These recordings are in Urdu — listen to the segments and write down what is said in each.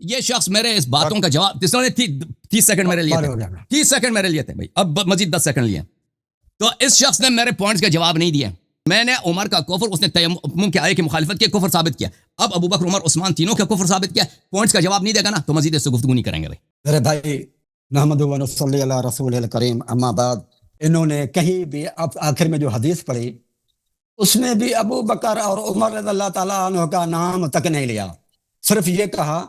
یہ شخص میرے اس باتوں کا جواب 30 سیکنڈ میرے لیے تھے 30 سیکنڈ میرے لیے تھے بھائی، اب مزید 10 سیکنڈ لیے. تو اس شخص نے میرے پوائنٹس کا جواب نہیں دیا. میں نے عمر کا کفر، اس نے تیمم کے آیے کی مخالفت کی، کفر ثابت کیا. اب ابو بکر عمر عثمان تینوں کا کفر ثابت کیا. پوائنٹس کا جواب نہیں دے گا نا تو مزید اس سے گفتگو نہیں کریں گے بھائی. میرے بھائی نحمد و نصلی علی رسول الکریم، اما بعد، انہوں نے کہیں بھی اب آخر میں جو حدیث پڑھی اس میں بھی ابو بکر اور عمر رضی اللہ تعالیٰ عنہ کا نام تک نہیں لیا. صرف یہ کہا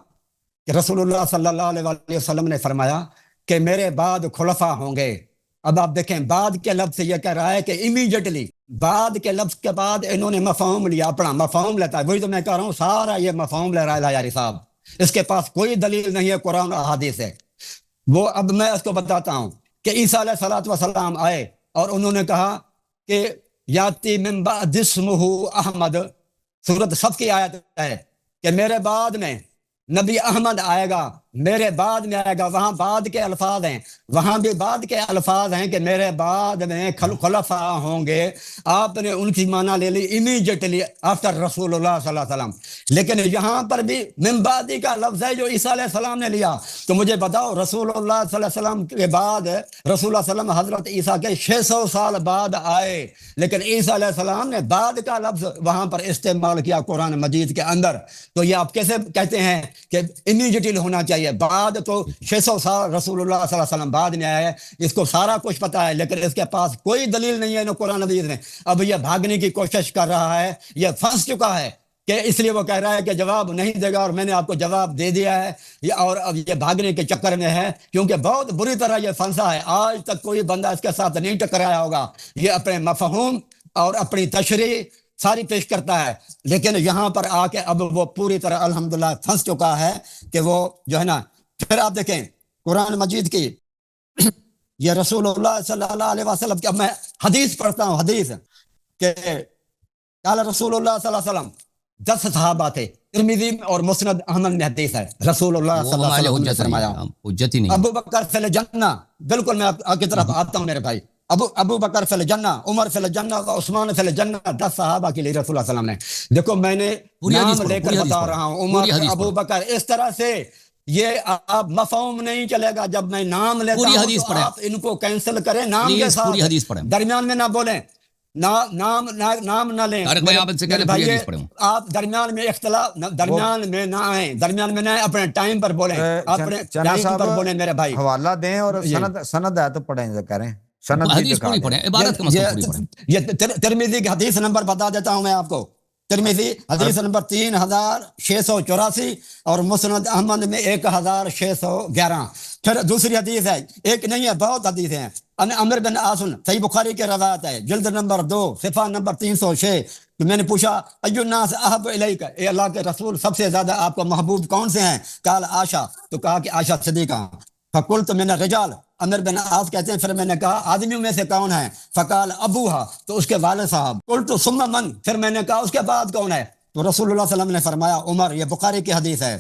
کہ رسول اللہ صلی اللہ علیہ وسلم نے فرمایا کہ میرے بعد خلفاء ہوں گے. اب آپ دیکھیں بعد کے لفظ سے یہ کہہ رہا ہے کہ امیجیٹلی، بعد کے لفظ کے بعد انہوں نے مفہوم لیا، اپنا مفہوم لیتا ہے. وہی تو میں کہہ رہا ہوں، سارا یہ مفہوم لے رہا ہے یاری صاحب. اس کے پاس کوئی دلیل نہیں ہے، قرآن اور حدیث ہے. وہ اب میں اس کو بتاتا ہوں کہ عیسیٰ علیہ الصلوۃ والسلام آئے اور انہوں نے کہا کہ یاتی من بعد اسمہ احمد، سورۃ صف کی آیت ہے کہ میرے بعد میں نبی احمد آئے گا، میرے بعد میں آئے گا. وہاں بعد کے الفاظ ہیں، وہاں بھی بعد کے الفاظ ہیں کہ میرے بعد میں خلفاء ہوں گے. آپ نے ان کی معنی لے لی امیجیٹلی آفٹر رسول اللہ صلی اللہ علیہ وسلم. لیکن یہاں پر بھی من بعدی کا لفظ ہے جو عیسیٰ علیہ السلام نے لیا. تو مجھے بتاؤ رسول اللہ صلی اللہ علیہ وسلم کے بعد، رسول اللہ صلی اللہ علیہ وسلم حضرت عیسیٰ کے 600 سال بعد آئے، لیکن عیسیٰ علیہ السلام نے بعد کا لفظ وہاں پر استعمال کیا قرآن مجید کے اندر. تو یہ آپ کیسے کہتے ہیں کہ امیجیٹلی ہونا چاہیے؟ بعد تو 600 سال رسول اللہ صلی اللہ علیہ وسلم بعد میں آیا ہے، اس کو سارا کچھ پتا ہے، لیکن اس کے پاس کوئی دلیل نہیں ہے قرآن مجید میں. اب یہ بھاگنے کی کوشش کر رہا ہے، یہ پھنس چکا ہے کہ اس لیے وہ کہہ رہا ہے کہ جواب نہیں دے گا، اور میں نے آپ کو جواب دے دیا ہے. اور اب یہ بھاگنے کے چکر میں ہے کیونکہ بہت بری طرح یہ پھنسا ہے. آج تک کوئی بندہ اس کے ساتھ نہیں ٹکرایا ہوگا. یہ اپنے مفہوم اور اپنی تشریح ساری پیش کرتا ہے، لیکن یہاں پر آ کے اب وہ پوری طرح الحمدللہ پھنس چکا ہے کہ وہ جو ہے نا. پھر آپ دیکھیں قرآن مجید کی یہ رسول اللہ صلی اللہ علیہ وسلم کی، اب میں حدیث پڑھتا ہوں، حدیث کہ قال رسول اللہ صلی اللہ علیہ وسلم، 10 صحابہ تھے، ترمذی اور مسند احمد میں حدیث ہے. رسول اللہ صلی اللہ علیہ وسلم نے فرمایا ابو بکر فی الجنہ، بالکل میں آپ کی طرف آتا ہوں میرے بھائی. ابو بکر فی الجنہ، عمر فی الجنہ، عثمان فی الجنہ. 10 صحابہ کے لیے رسول اللہ صلی اللہ علیہ وسلم نے. دیکھو میں نے نام لے کر بتا رہا ہوں، عمر، ابو بکر، اس طرح سے یہ آپ مفہوم نہیں چلے گا. جب میں نام لیتا ہوں تو آپ ان کو کینسل کریں نام کے ساتھ، درمیان میں نہ بولیں، نام نہ لیں. آپ درمیان میں اختلاف، درمیان میں نہ آئیں، درمیان میں نہ آئیں، اپنے ٹائم پر بولیں، اپنے ٹائم پر بولیں میرے بھائی. حوالہ دیں اور سند ہے تو پڑھیں جو کریں، یہ ترمذی کی حدیث نمبر بتا دیتا ہوں میں آپ کو. ترمذی حدیث نمبر 3684 اور مسند احمد میں 1611. پھر دوسری حدیث ہے، ایک نہیں ہے بہت حدیث ہیں. عمر بن عاصم، صحیح بخاری کی روایت ہے، جلد نمبر 2 صفحہ نمبر 306. تو میں نے پوچھا ای الناس احب الیک، اے اللہ کے رسول سب سے زیادہ آپ کو محبوب کون سے ہیں؟ قال عائشہ، تو کہا کہ عائشہ صدیقہ. فقلت من الرجال، عمر بن عاص کہتے ہیں پھر میں نے کہا آدمیوں میں سے کون ہے؟ فقال ابوہا، تو اس کے والد صاحب. قلت ثم من، پھر میں نے کہا اس کے بعد کون ہے؟ تو رسول اللہ صلی اللہ علیہ وسلم نے فرمایا عمر. یہ بخاری کی حدیث ہے.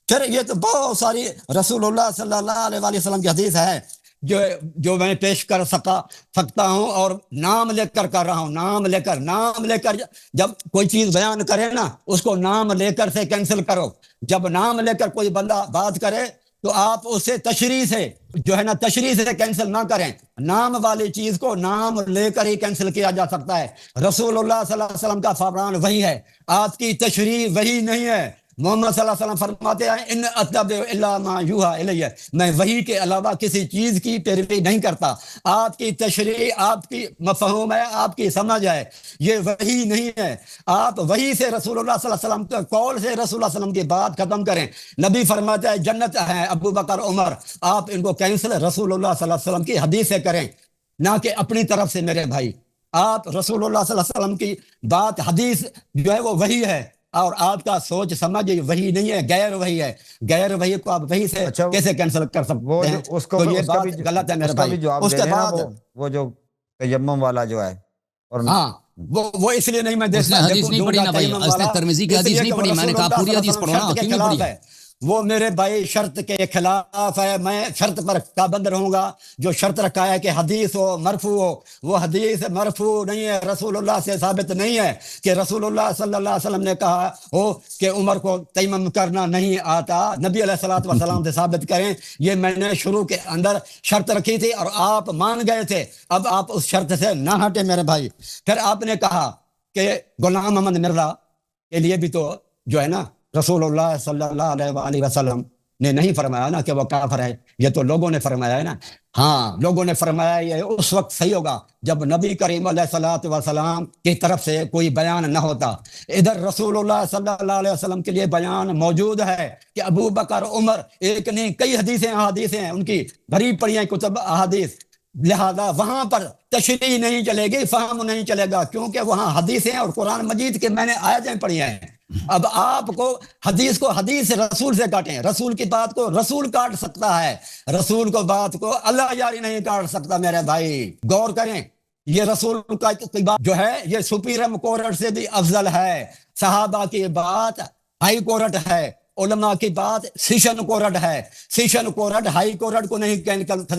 پھر یہ تو بہت ساری رسول اللہ صلی اللہ علیہ وسلم کی حدیث ہے جو میں پیش کر سکتا ہوں، اور نام لے کر کر رہا ہوں. نام لے کر جب کوئی چیز بیان کرے نا، اس کو نام لے کر سے کینسل کرو. جب نام لے کر کوئی بندہ بات کرے تو آپ اسے تشریح سے جو ہے نا، تشریح سے کینسل نہ کریں. نام والی چیز کو نام لے کر ہی کینسل کیا جا سکتا ہے. رسول اللہ صلی اللہ علیہ وسلم کا فرمان وہی ہے، آپ کی تشریح وہی نہیں ہے. محمد صلی اللہ علیہ وسلم فرماتے ہیں ان اتبع الا ما یوحى الی، میں وحی کے علاوہ کسی چیز کی پیروی نہیں کرتا. آپ کی تشریح، آپ کی مفہوم ہے، آپ کی سمجھ ہے، یہ وحی نہیں ہے. آپ وحی سے رسول اللہ صلی اللہ علیہ وسلم کے قول سے رسول اللہ صلی اللہ علیہ وسلم کی بات ختم کریں. نبی فرماتے ہیں جنت ہے ابو بکر عمر، آپ ان کو کینسل رسول اللہ صلی اللہ علیہ وسلم کی حدیث سے کریں، نہ کہ اپنی طرف سے. میرے بھائی آپ رسول اللہ صلی اللہ علیہ وسلم کی بات، حدیث جو ہے وہ وحی ہے، اور آپ کا سوچ سمجھ وہی نہیں ہے، غیر وہی ہے. غیر وہی کو آپ وہی سے کیسے کینسل کر سکتے ہیں؟ تو یہ بات غلط ہے میرے بھائی. اس کے بعد وہ جو تیمم والا جو ہے، اور ہاں وہ اس لیے نہیں، میں حدیث نہیں پڑھی نا بھائی، اس نے ترمذی کی حدیث نہیں پڑھی، میں نے کہا پوری حدیث پڑھو نا، کیوں نہیں پڑھی؟ وہ میرے بھائی شرط کے خلاف ہے. میں شرط پر پابند رہوں گا. جو شرط رکھا ہے کہ حدیث ہو مرفوع ہو، وہ حدیث مرفوع نہیں ہے، رسول اللہ سے ثابت نہیں ہے کہ رسول اللہ صلی اللہ علیہ وسلم نے کہا ہو کہ عمر کو تیمم کرنا نہیں آتا. نبی علیہ الصلوۃ والسلام سے ثابت کریں. یہ میں نے شروع کے اندر شرط رکھی تھی اور آپ مان گئے تھے. اب آپ اس شرط سے نہ ہٹے میرے بھائی. پھر آپ نے کہا کہ غلام محمد مرزا کے لیے بھی تو جو ہے نا رسول اللہ صلی اللہ علیہ وآلہ وسلم نے نہیں فرمایا نا کہ وہ کافر ہے، یہ تو لوگوں نے فرمایا ہے نا. ہاں لوگوں نے فرمایا. یہ اس وقت صحیح ہوگا جب نبی کریم علیہ الصلوۃ والسلام کی طرف سے کوئی بیان نہ ہوتا. ادھر رسول اللہ صلی اللہ علیہ وسلم کے لیے بیان موجود ہے کہ ابو بکر عمر، ایک نہیں کئی حدیثیں احادیث ہیں ان کی بھری پڑی ہیں کتب احادیث. لہذا وہاں پر تشریح نہیں چلے گی، فہم نہیں چلے گا، کیونکہ وہاں حدیثیں اور قرآن مجید کے میں نے آیتیں پڑھی ہیں. اب آپ کو حدیث رسول سے کاٹیں. رسول کی بات کو رسول کاٹ سکتا ہے، رسول کو بات کو اللہ جاری نہیں کاٹ سکتا. میرے بھائی غور کریں، یہ رسول کا بات جو ہے یہ سپیریم کورٹ سے بھی افضل ہے. صحابہ کی بات ہائی کورٹ ہے، علماء کی بات سیشن کورٹ ہے. سیشن کورٹ ہائی کورٹ کو نہیں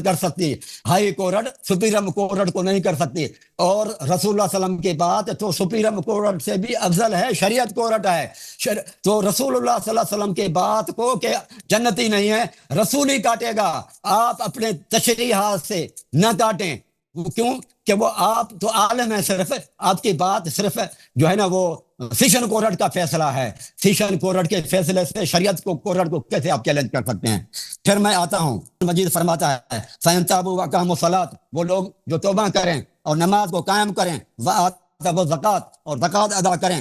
کر سکتی، ہائی کورٹ سپیریم کورٹ کو نہیں کر سکتی. اور رسول اللہ صلی اللہ علیہ وسلم کی بات تو سپیریم کورٹ سے بھی افضل ہے، شریعت کورٹ ہے. تو رسول اللہ صلی اللہ علیہ وسلم کی بات کو کہ جنتی نہیں ہے رسول ہی کاٹے گا. آپ اپنے تشریحات سے نہ کاٹیں. کیوں کہ وہ آپ تو عالم ہے، صرف آپ کی بات صرف جو ہے نا وہ سیشن کورٹ کا فیصلہ ہے. سیشن کورٹ کے فیصلے سے شریعت کو کورٹ کو کیسے آپ چیلنج کر سکتے ہیں؟ پھر میں آتا ہوں، مجید فرماتا ہے فَإِن تَابُوا وَأَقَامُوا الصَّلَاةَ، وہ لوگ جو توبہ کریں اور نماز کو قائم کریں، وَآتَوُا الزَّکَاۃَ اور زکوٰۃ ادا کریں،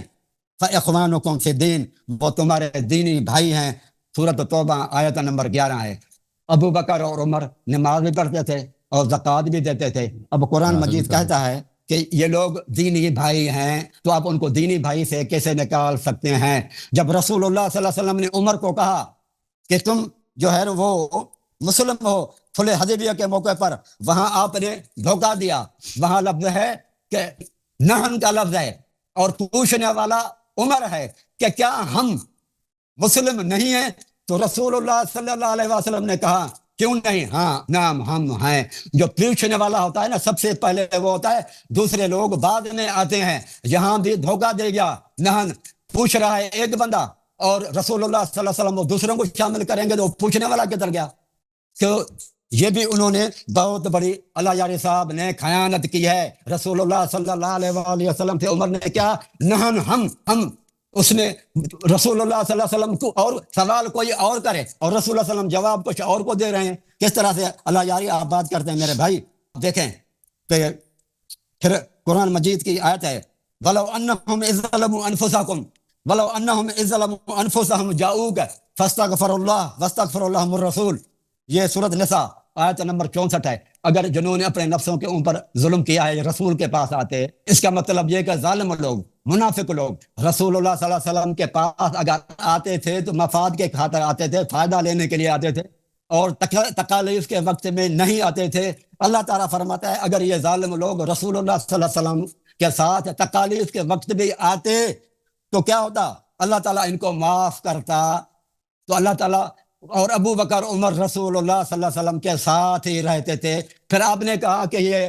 فَإِخْوَانُکُم فِی الدِّین، وہ تمہارے دینی بھائی ہیں. سورۃ توبہ آیت نمبر 11 ہے. ابو بکر اور عمر نماز بھی پڑھتے تھے اور زکوٰۃ بھی دیتے تھے. اب قرآن مجید کہتا ہے کہ یہ لوگ دینی بھائی ہیں، تو آپ ان کو دینی بھائی سے کیسے نکال سکتے ہیں؟ جب رسول اللہ صلی اللہ علیہ وسلم نے عمر کو کہا کہ تم جو ہے وہ مسلم ہو صلح حدیبیہ کے موقع پر، وہاں آپ نے دھوکہ دیا. وہاں لفظ ہے کہ نہن کا لفظ ہے اور پوچھنے والا عمر ہے کہ کیا ہم مسلم نہیں ہیں؟ تو رسول اللہ صلی اللہ علیہ وسلم نے کہا کیوں نہیں، ہاں نام ہم ہیں. جو پوچھنے والا ہوتا ہے نا سب سے پہلے وہ ہوتا ہے، دوسرے لوگ بعد میں آتے ہیں. یہاں بھی دھوکہ دے گیا. نہن پوچھ رہا ہے ایک بندہ اور رسول اللہ صلی اللہ علیہ وسلم وہ دوسروں کو شامل کریں گے تو پوچھنے والا کدھر گیا؟ تو یہ بھی انہوں نے بہت بڑی اللہ یاری صاحب نے خیانت کی ہے. رسول اللہ صلی اللہ علیہ وآلہ وسلم سے عمر نے کیا نہن ہم اس نے رسول اللہ صلی اللہ علیہ وسلم کو اور سوال کوئی اور کرے اور رسول اللہ صلی اللہ علیہ وسلم جواب کچھ اور کو دے رہے ہیں. کس طرح سے اللہ یاری آپ بات کرتے ہیں میرے بھائی؟ دیکھیں کہ پھر قرآن مجید کی آیت ہے وَلَوْ أَنَّهُمْ إِذْ ظَلَمُوا أَنفُسَهُمْ وَلَوْ أَنَّهُمْ إِذْ ظَلَمُوا أَنفُسَهُمْ جَاءُوكَ فَاسْتَغْفَرُوا اللَّهَ وَاسْتَغْفَرَ لَهُمُ الرَّسُولُ. یہ سورۃ نساء آیت نمبر 64 ہے. اگر جنہوں نے اپنے نفسوں کے اوپر ظلم کیا ہے رسول کے پاس آتے، اس کا مطلب یہ کہ ظالم لوگ منافق لوگ رسول اللہ صلی اللہ علیہ وسلم کے پاس اگر آتے تھے تو مفاد کے خاطر آتے تھے، فائدہ لینے کے لیے آتے تھے اور تکالیف کے وقت میں نہیں آتے تھے. اللہ تعالیٰ فرماتا ہے اگر یہ ظالم لوگ رسول اللہ صلی اللہ علیہ وسلم کے ساتھ تکالیف کے وقت بھی آتے تو کیا ہوتا؟ اللہ تعالیٰ ان کو معاف کرتا. تو اللہ تعالیٰ اور ابو بکر عمر رسول اللہ صلی اللہ علیہ وسلم کے ساتھ ہی رہتے تھے. پھر آپ نے کہا کہ یہ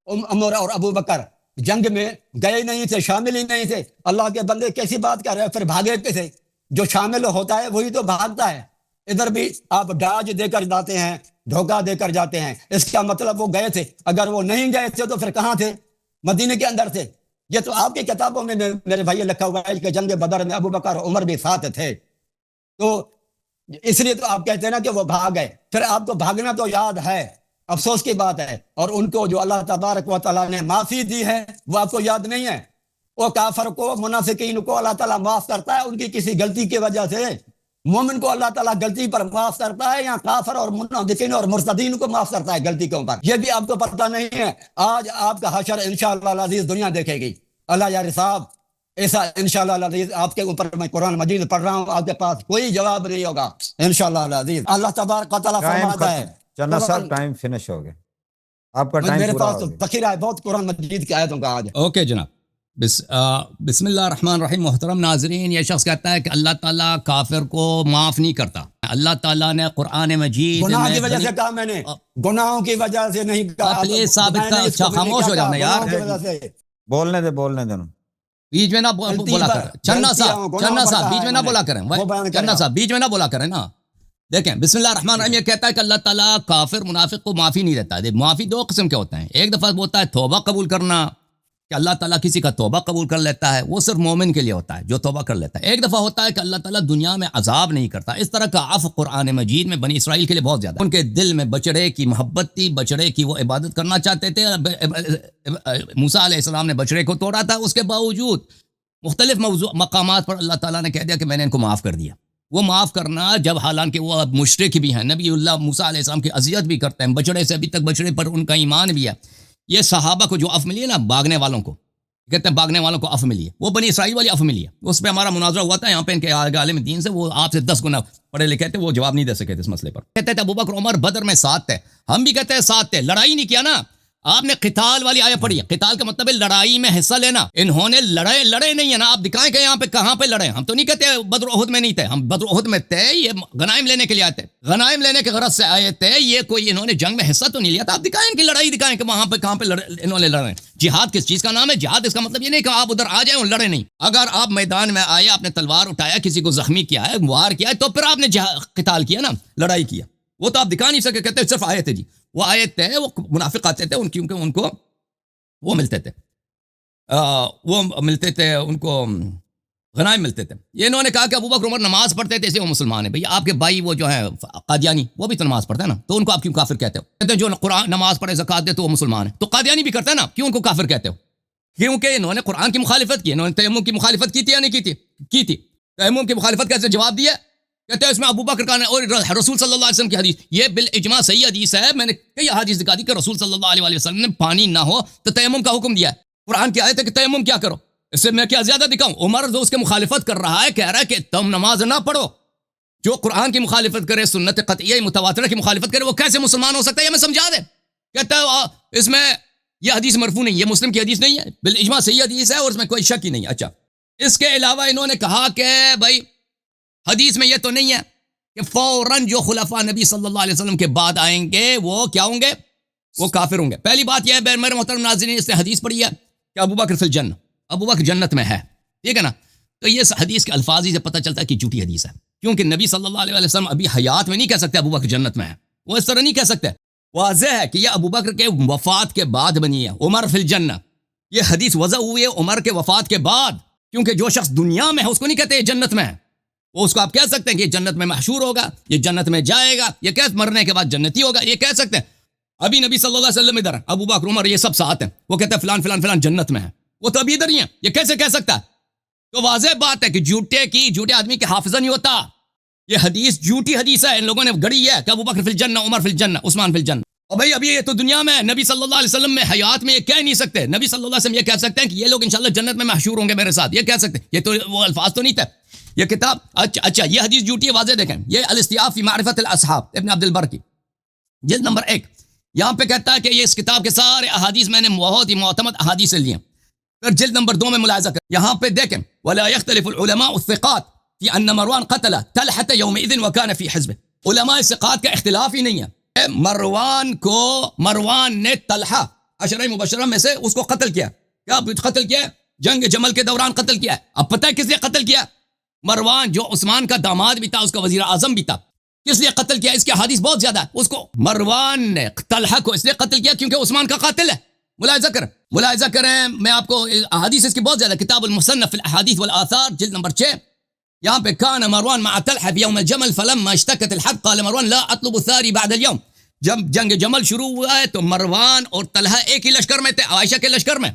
عمر اور ابو بکر جنگ میں گئے نہیں تھے، شامل ہی نہیں تھے. اللہ کے بندے کیسی بات کر رہے ہیں؟ پھر بھاگے کیسے؟ جو شامل ہوتا ہے وہی تو بھاگتا ہے. ادھر بھی آپ ڈاج دے کر جاتے ہیں، دھوکہ دے کر جاتے ہیں. اس کا مطلب وہ گئے تھے. اگر وہ نہیں گئے تھے تو پھر کہاں تھے؟ مدینے کے اندر تھے. یہ تو آپ کی کتابوں میں میرے بھائی لکھا ہوا ہے کہ جنگ بدر میں ابو بکر عمر بھی ساتھ تھے. تو اس لیے تو آپ کہتے ہیں نا کہ وہ بھاگ گئے. پھر آپ کو بھاگنا تو یاد ہے، افسوس کی بات ہے. اور ان کو جو اللہ تبارک و تعالیٰ نے معافی دی ہے وہ آپ کو یاد نہیں ہے. وہ کافر کو، منافقین کو اللہ تعالیٰ معاف کرتا ہے ان کی کسی غلطی کی وجہ سے. مومن کو اللہ تعالیٰ غلطی پر معاف کرتا ہے، یا کافر اور منافقین اور مرتدین کو معاف کرتا ہے غلطی کے اوپر. یہ بھی آپ کو پتہ نہیں ہے. آج آپ کا حشر انشاءاللہ العزیز دنیا دیکھے گی. اللہ یار صاحب ایسا انشاءاللہ العزیز آپ کے اوپر میں قرآن مجید پڑھ رہا ہوں، آپ کے پاس کوئی جواب نہیں ہوگا انشاءاللہ العزیز. اللہ تبارک و تعالیٰ فرماتا ہے چنا صاحب ٹائم فنش ہو گیا، آپ کا ٹائم میرے پورا پاس ہو تو گیا. ذخیرہ ہے بہت قرآن مجید کی آیتوں کا آج. اوکے جناب. بسم اللہ الرحمن الرحیم. محترم ناظرین، یہ شخص کہتا ہے کہ اللہ تعالیٰ کافر کو معاف نہیں کرتا. اللہ تعالیٰ نے قرآن مجید گناہ کی وجہ سے کہا میں نے، گناہوں کی وجہ سے نہیں کہا. پلیز ثابت کا. اچھا خاموش ہو جانا یار، بولنے دے بیچ میں نہ بولا کریں. چنا صاحب بیچ میں نہ بولا کریں. چنا صاحب بیچ میں نہ بولا کریں نا. دیکھیں بسم اللہ الرحمن الرحیم، یہ کہتا ہے کہ اللہ تعالیٰ کافر منافق کو معافی نہیں دیتا. معافی دو قسم کے ہوتے ہیں. ایک دفعہ ہوتا ہے توبہ قبول کرنا، کہ اللہ تعالیٰ کسی کا توبہ قبول کر لیتا ہے، وہ صرف مومن کے لیے ہوتا ہے جو توبہ کر لیتا ہے. ایک دفعہ ہوتا ہے کہ اللہ تعالیٰ دنیا میں عذاب نہیں کرتا. اس طرح کا عفو قرآن مجید میں بنی اسرائیل کے لیے بہت زیادہ. ان کے دل میں بچڑے کی محبت تھی، بچڑے کی وہ عبادت کرنا چاہتے تھے. موسیٰ علیہ السلام نے بچڑے کو توڑا تھا، اس کے باوجود مختلف مقامات پر اللہ تعالیٰ نے کہہ دیا کہ میں نے ان کو معاف کر دیا. وہ معاف کرنا جب حالانکہ وہ اب مشرک بھی ہیں، نبی اللہ موسیٰ علیہ السلام کی اذیت بھی کرتے ہیں، بچڑے سے ابھی تک بچڑے پر ان کا ایمان بھی ہے. یہ صحابہ کو جو عفو ملی ہے نا، باغنے والوں کو کہتے ہیں، باغنے والوں کو عفو ملی ہے، وہ بنی اسرائیل والی عفو ملی ہے. اس پہ ہمارا مناظرہ ہوا تھا یہاں پہ ان کے عالم دین سے. وہ آپ سے 10 گنا پڑھے لکھے تھے، وہ جواب نہیں دے سکے تھے اس مسئلے پر. کہتے تھے ابوبکر عمر بدر میں ساتھ تھے. ہم بھی کہتے ہیں ساتھ تھے، لڑائی نہیں کیا نا. آپ نے قتال والی آیت پڑھی ہے. قتال کا مطلب ہے لڑائی میں حصہ لینا. انہوں نے لڑے نہیں ہے نا. آپ دکھائیں کہ یہاں پہ کہاں پہ لڑے. ہم تو نہیں کہتے بدر احد میں نہیں تھے، ہم بدر احد میں تھے. یہ غنائم لینے کے لیے آئے تھے، غنائم لینے کے غرض سے آئے تھے. یہ کوئی انہوں نے جنگ میں حصہ تو نہیں لیا تھا. آپ دکھائیں کہ لڑائی دکھائیں کہ وہاں پہ کہاں پہ انہوں نے لڑے. جہاد کس چیز کا نام ہے؟ جہاد اس کا مطلب یہ نہیں کہ آپ ادھر آ جائیں اور لڑے نہیں. اگر آپ میدان میں آئے، آپ نے تلوار اٹھایا، کسی کو زخمی کیا ہے، وار کیا ہے، تو پھر آپ نے قتال کیا نا، لڑائی کیا. وہ تو آپ دکھا نہیں سکے. کہتے صرف آئے تھے جی. وہ آئے تھے، وہ منافق آتے تھے، کیونکہ ان کو وہ ملتے تھے ان کو غنائم ملتے تھے. یہ انہوں نے کہا کہ ابوبکر عمر نماز پڑھتے تھے، اس لیے وہ مسلمان ہیں. بھئی آپ کے بھائی وہ جو ہیں قادیانی، وہ بھی تو نماز پڑھتے ہیں نا، تو ان کو آپ کیوں کافر کہتے ہو؟ کہتے ہیں جو قرآن نماز پڑھے زکات دے تو وہ مسلمان ہے. تو قادیانی بھی کرتے ہیں نا، کیوں ان کو کافر کہتے ہو؟ کیونکہ انہوں نے قرآن کی مخالفت کی. انہوں نے تیمم کی مخالفت کی تھی یا نہیں کی تھی؟ تیمم کی مخالفت کیسے جواب دیا؟ کہتے ہیں اس میں ابوبکر کا اور رسول صلی اللہ علیہ وسلم کی حدیث، یہ بالاجماع صحیح حدیث ہے. میں نے کئی حدیث دکھا دی کہ رسول صلی اللہ علیہ وسلم نے پانی نہ ہو تو تیمم کا حکم دیا ہے. قرآن کی آیت ہے کہ تیمم کیا کرو. اس سے میں کیا زیادہ دکھاؤں؟ عمر جو اس کے مخالفت کر رہا ہے، کہہ رہا ہے کہ تم نماز نہ پڑھو. جو قرآن کی مخالفت کرے، سنت قطعیہ متواترہ کی مخالفت کرے، وہ کیسے مسلمان ہو سکتا ہے؟ یہ میں سمجھا دے. کہتا ہے اس میں یہ حدیث مرفوع نہیں، یہ مسلم کی حدیث نہیں ہے، بالاجماع صحیح حدیث ہے اور اس میں کوئی شک ہی نہیں ہے. اچھا، اس کے علاوہ انہوں نے کہا کہ بھائی حدیث میں یہ تو نہیں ہے کہ فوراً جو خلفاء نبی صلی اللہ علیہ وسلم کے بعد آئیں گے وہ کیا ہوں گے؟ وہ کافر ہوں گے. پہلی بات یہ ہے میرے محترم ناظرین، اس نے حدیث پڑھی ہے کہ ابوبکر فی الجنہ، ابوبکر جنت میں ہے، ٹھیک ہے نا. تو یہ حدیث کے الفاظ ہی سے پتہ چلتا ہے کہ جھوٹی حدیث ہے، کیونکہ نبی صلی اللہ علیہ وسلم ابھی حیات میں نہیں کہہ سکتے ابوبکر جنت میں ہے. وہ اس طرح نہیں کہہ سکتے. واضح ہے کہ یہ ابوبکر کے وفات کے بعد بنی ہے. عمر فی الجنہ، یہ حدیث وضع ہوئی ہے عمر کے وفات کے بعد، کیونکہ جو شخص دنیا میں ہے اس کو نہیں کہتے یہ جنت میں ہے. وہ اس کو آپ کہہ سکتے ہیں کہ یہ جنت میں محشور ہوگا، یہ جنت میں جائے گا، یہ کہہ مرنے کے بعد جنتی ہوگا، یہ کہہ سکتے ہیں. ابھی نبی صلی اللہ علیہ وسلم ادھر، ابوبکر عمر یہ سب ساتھ ہیں، وہ کہتے ہیں فلان فلان فلان جنت میں ہے، وہ تو ابھی ادھر ہی ہیں. یہ کیسے کہہ سکتا ہے؟ تو واضح بات ہے کہ جھوٹے آدمی کے حافظہ نہیں ہوتا. یہ حدیث جھوٹی حدیث ہے، ان لوگوں نے گڑی ہے کہ ابوبکر فی الجنہ، عمر فی الجنہ، عثمان فی الجنہ. اور بھائی ابھی یہ تو دنیا میں ہے، نبی صلی اللہ علیہ وسلم میں حیات میں یہ کہہ نہیں سکتے. نبی صلی اللہ علیہ وسلم یہ کہہ سکتے ہیں کہ یہ لوگ انشاءاللہ جنت میں محشور ہوں گے میرے ساتھ، یہ کہہ سکتے ہیں. یہ تو وہ الفاظ تو نہیں تھے. یہ کتاب اچھا یہ حدیث جھوٹی ہے، واضح دیکھیں. یہ الاستیاف فی معرفت الاصحاب ابن عبد البر کی جلد نمبر 1، یہاں پہ کہتا ہے کہ یہ اس کتاب کے سارے احادیث میں نے بہت ہی معتمد احادیث سے لیے ہیں. پھر جلد نمبر 2 میں ملاحظہ کریں، یہاں پہ دیکھیں ولا يختلف العلماء الثقات في ان مروان قتل طلحة يومئذ وكان في حزبه. علماء ثقات کا اختلاف ہی نہیں ہے. مروان نے طلحہ عشرہ مبشرہ میں سے اس کو قتل کیا. کیا قتل کیا؟ جنگ جمل کے دوران قتل کیا. اب پتہ ہے کس لیے قتل کیا؟ مروان جو عثمان کا داماد بھی تھا، اس کا وزیر اعظم بھی تھا. کس لیے قتل کیا؟ اس کے حدیث بہت زیادہ ہے. اس کو مروان نے طلحہ کو اس لیے قتل کیا کیونکہ عثمان کا قاتل ہے. ملاحظہ کریں میں آپ کو احادیث اس کی بہت زیادہ، کتاب المصنف فی الاحادیث والآثار جلد نمبر 6، یہاں پہ کان مروان مع طلحہ فی یوم الجمل فلما اشتکت الحرب قال مروان لا اطلب الثاری بعد اليوم. جب جنگ جمل شروع ہوا ہے تو مروان اور طلحہ ایک ہی لشکر میں تھے، عائشہ کے لشکر میں.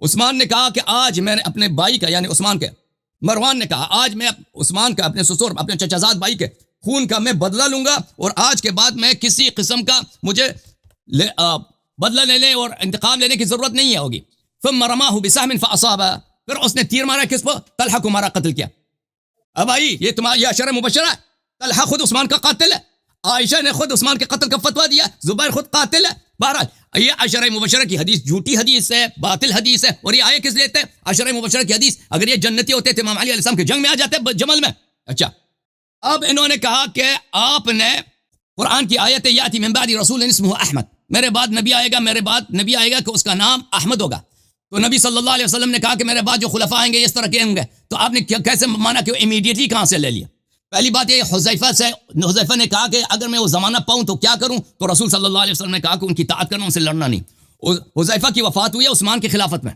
عثمان نے کہا کہ آج میں نے اپنے بھائی کا، یعنی عثمان کے، مروان نے کہا آج میں عثمان کا، اپنے سسر، اپنے چچا زاد بھائی کے خون کا میں بدلہ لوں گا، اور آج کے بعد میں کسی قسم کا مجھے بدلہ لینے اور انتقام لینے کی ضرورت نہیں ہوگی. ثم رماه بسهم فاصاب، پھر اس نے تیر مارا کس پر؟ طلحہ کو مارا، قتل کیا. اب آئی یہ تمہارا یہ اشارہ مبشرہ ہے. طلحہ خود عثمان کا قاتل ہے، عائشہ نے خود عثمان کے قتل کا فتویٰ دیا، زبیر خود قاتل ہے. بہرحال یہ عشرہ مبشرہ کی حدیث جھوٹی حدیث ہے، باطل حدیث ہے، اور یہ آئے کس لیتے ہیں؟ عشرہ مبشرہ کی حدیث اگر یہ جنتی ہوتے تھے امام علی علیہ السلام کے جنگ میں آ جاتے جمل میں. اچھا اب انہوں نے کہا کہ آپ نے قرآن کی آیت یاتی من بعد رسول اسمہ احمد، میرے بعد نبی آئے گا کہ اس کا نام احمد ہوگا. تو نبی صلی اللہ علیہ وسلم نے کہا کہ میرے بعد جو خلفاء آئیں گے اس طرح کے ہوں گے. تو آپ نے کیسے مانا کہ وہ امیڈیٹلی کہاں سے لے لیا؟ پہلی بات یہ حذیفہ نے کہا کہ اگر میں وہ زمانہ پاؤں تو کیا کروں؟ تو رسول صلی اللہ علیہ وسلم نے کہا کہ ان کی اطاعت کرنا، ان سے لڑنا نہیں. حذیفہ کی وفات ہوئی ہے عثمان کی خلافت میں.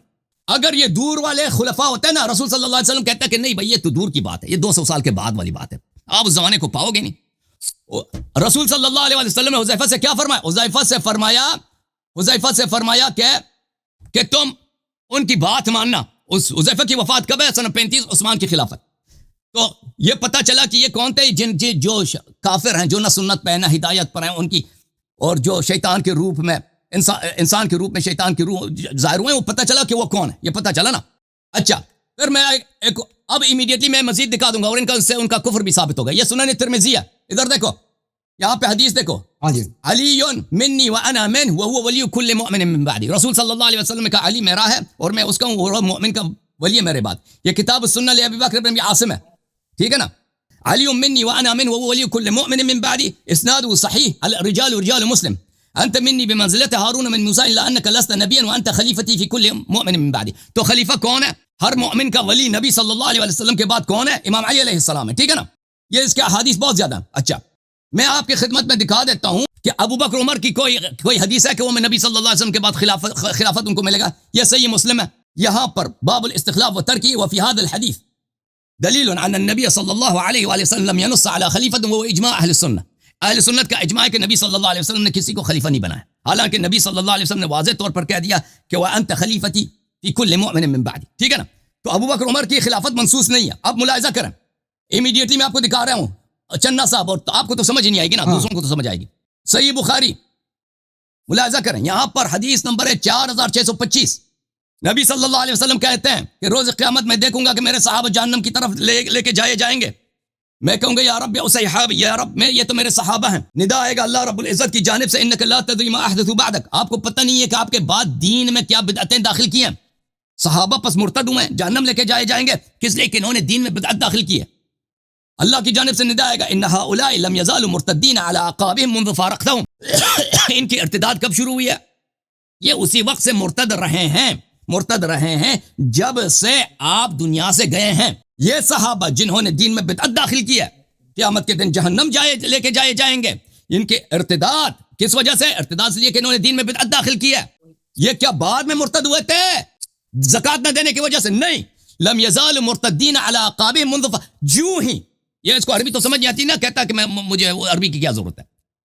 اگر یہ دور والے خلفاء ہوتے ہیں نا، رسول صلی اللہ علیہ وسلم کہتا ہے کہ نہیں بھائی یہ تو دور کی بات ہے، یہ 200 سال کے بعد والی بات ہے، آپ اس زمانے کو پاؤ گے نہیں. رسول صلی اللہ علیہ وسلم نے حذیفہ سے کیا فرمایا؟ حذیفہ سے فرمایا کہ تم ان کی بات ماننا. اس حذیفہ کی وفات کب ہے؟ سنہ 35 عثمان کی خلافت. تو یہ پتہ چلا کہ یہ کون تھے جو کافر ہیں، جو نہ سنت پہ نہ ہدایت پر ہیں، ان کی، اور جو شیطان کے روپ میں انسان کے روپ میں شیطان کے روح ظاہر ہوئے، وہ پتہ چلا کہ وہ کون ہے، یہ پتہ چلا نا. اچھا پھر میں اب امیڈیٹلی میں مزید دکھا دوں گا، اور ان کا کفر بھی ثابت ہوگا. یہ سنن ترمذی ہے، ادھر دیکھو یہاں پہ حدیث دیکھو، علی منی وانا منہ وهو ولی کل مؤمن من بعدی. رسول صلی اللہ علیہ وسلم نے کہا علی میرا ہے اور میں اس کا ہوں، اور مؤمن کا ولی ہے میرے بعد. یہ کتاب السنہ لابی بکر بن عاصم ہے، ٹھیک ہے نا. علی منی وانا منہ وهو ولی کل مؤمن من بعدی، اسناده صحیح، الرجال رجال مسلم. انت منی بمنزلت هارون من موسیٰ الا انك لست نبیا وانت خلیفتی فی کل مؤمن من بعدی. تو خلیفہ کون ہے؟ ہر مؤمن کا ولی نبی صلی اللہ علیہ وسلم کے بعد کون ہے؟ امام علی علیہ السلام ہے، ٹھیک ہے نا. یہ اس کے احادیث بہت زیادہ. اچھا میں آپ کی خدمت میں دکھا دیتا ہوں کہ ابو بکر عمر کی کوئی حدیث ہے کہ وہ میں نبی صلی اللہ علیہ وسلم کے بعد خلافت ان کو ملے گا. یہ صحیح مسلم ہے، یہاں پر باب الاستخلاف و ترکی وفی هذا الحدیث دلیل عن النبی صلی اللہ علیہ وآلہ وسلم لم ينص على خلیفت وہ اجماع اہل السنہ. اہل سنت کا اجماع ہے کہ نبی صلی اللہ علیہ وسلم نے کسی کو خلیفہ نہیں بنایا، حالانکہ نبی صلی اللہ علیہ وسلم نے واضح طور پر کہہ دیا کہ وانت خلیفتی فی کل مؤمن من بعدی، ٹھیک ہے نا. تو ابو بکر عمر کی خلافت منصوص نہیں ہے. اب ملاحظہ کریں، امیڈیٹلی میں آپ کو دکھا رہا ہوں چننا صاحب، اور آپ کو تو سمجھ نہیں آئے گی نا، دوسروں کو تو سمجھ آئے گی. صحیح بخاری ملاحظہ کریں، یہاں پر حدیث نمبر ہے 4625. نبی صلی اللہ علیہ وسلم کہتے ہیں کہ روز قیامت میں دیکھوں گا کہ میرے صحابہ جہنم کی طرف لے کے جائیں گے. میں کہوں گا یا رب صحابی، یا رب یہ تو میرے صحابہ ہیں. ندا آئے گا اللہ رب العزت کی جانب سے انک لا تدری ما احدثوا بعدک، آپ کو پتہ نہیں ہے کہ آپ کے بعد دین میں کیا بدعتیں داخل کی ہیں. صحابہ پس مرتد ہوئے ہیں، جہنم لے کے جائیں گے، کس لیے کہ انہوں نے دین میں بدعت داخل کی ہے. اللہ کی جانب سے ندا آئے گا ان هؤلاء لم يزالوا مرتدین على اعقابهم منذ فارقتهم. ان کی ارتداد کب شروع ہوئی ہے؟ یہ اسی وقت سے مرتد رہے ہیں جب سے آپ دنیا سے گئے ہیں. یہ صحابہ جنہوں نے دین میں بدعت داخل کی ہے قیامت کے دن جہنم لے کے جائیں گے. ان کے ارتداد کس وجہ سے؟ ارتداد سے یہ کہ انہوں نے دین میں بدعت داخل کی ہے. یہ کیا بعد میں مرتد ہوئے تھے زکات نہ دینے کی وجہ سے؟ نہیں. لم يزالوا مرتدین على اعقابهم منذ جو ہی، یہ اس کو عربی تو سمجھ نہیں آتی نا، کہتا کہ مجھے عربی کی کیا ضرورت ہے.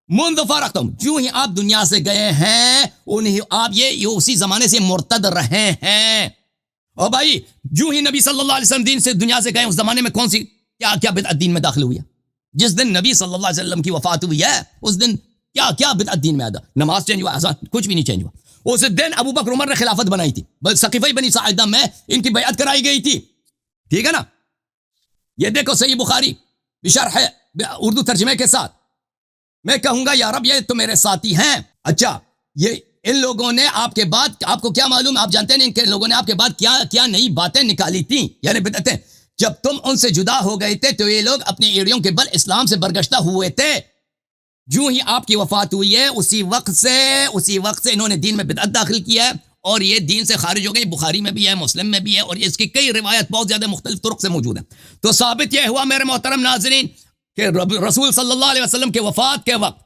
منذ فارقتم، جو ہی آپ دنیا سے گئے ہیں آپ یہ اسی زمانے سے مرتد رہے ہیں. اور بھائی جو ہی نبی صلی اللہ علیہ وسلم دین سے دنیا سے گئے، اس زمانے میں کون سی کیا بدعت دین میں داخل ہوئی ہے؟ جس دن نبی صلی اللہ علیہ وسلم کی وفات ہوئی ہے اس دن کیا بدعت دین میں آیا؟ نماز چینج ہوا؟ کچھ بھی نہیں چینج ہوا. اس دن ابو بکر عمر نے خلافت بنائی تھی، ثقیفہ بنی ساعدہ میں ان کی بیعت کرائی گئی تھی، ٹھیک ہے نا. یہ دیکھو صحیح بخاری بشرح اردو ترجمے کے ساتھ. میں کہوں گا یا رب یہ تو میرے ساتھی ہیں. اچھا یہ ان لوگوں نے آپ کے بعد، آپ کو کیا معلوم، آپ جانتے ہیں ان لوگوں نے آپ کے بعد کیا نئی باتیں نکالی تھیں، یعنی بدعتیں. جب تم ان سے جدا ہو گئے تھے تو یہ لوگ اپنی ایڑیوں کے بل اسلام سے برگشتہ ہوئے تھے. جو ہی آپ کی وفات ہوئی ہے اسی وقت سے انہوں نے دین میں بدعت داخل کیا ہے اور یہ دین سے خارج ہو گئی. بخاری میں بھی ہے، مسلم میں بھی ہے، اور اس کی کئی روایت بہت زیادہ مختلف طرق سے موجود ہیں. تو ثابت یہ ہوا میرے محترم ناظرین کہ رسول صلی اللہ علیہ وسلم کے وفات کے وقت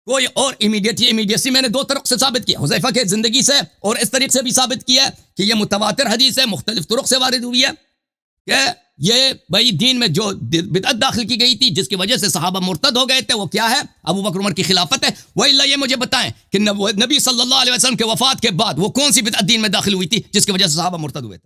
کوئی اور امیڈیسی میں نے دو طرق سے ثابت کیا، حذیفہ کے زندگی سے اور اس طریقے سے بھی ثابت کیا کہ یہ متواتر حدیث ہے، مختلف طرق سے وارد ہوئی ہے کہ یہ بھائی دین میں جو بدعت داخل کی گئی تھی جس کی وجہ سے صحابہ مرتد ہو گئے تھے وہ کیا ہے؟ ابو بکر عمر کی خلافت ہے. وَإِلَّا یہ مجھے بتائیں کہ نبی صلی اللہ علیہ وسلم کے وفات کے بعد وہ کون سی بدعت دین میں داخل ہوئی تھی جس کی وجہ سے صحابہ مرتد ہوئے تھے؟